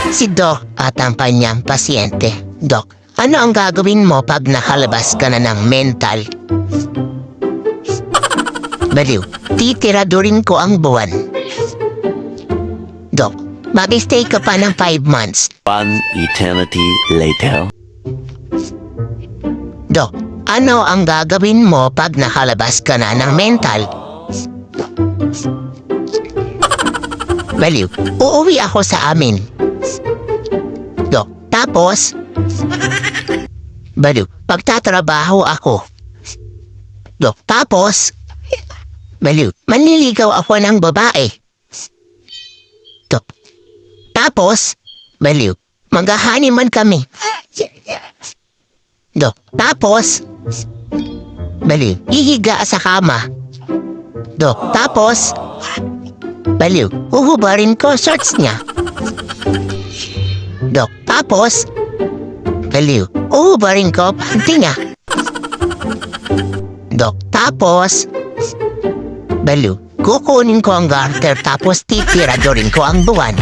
si Doc at ang kanyang pasyente. Doc, ano ang gagawin mo pag nakalabas ka na ng mental? Baliw, titiradurin ko ang buwan. Doc, mag-stay ka pa ng 5 months. 1 eternity later. Doc, ano ang gagawin mo pag nakalabas ka na ng mental? Baliw, uuwi ako sa amin. Doc, tapos? Baliw, pagtatrabaho ako. Doc, tapos? Baliw, manliligaw ako ng babae. Doc, tapos? Baliw, maghahaniman kami. Doc, tapos? Baliw, ihiga sa kama. Doc, tapos? Baliw, uhubarin ko shorts niya. Doc, tapos? Baliw, uhubarin ko panty niya. Doc, tapos? Baliw, kukunin ko ang garter tapos titiradurin ko ang buwan.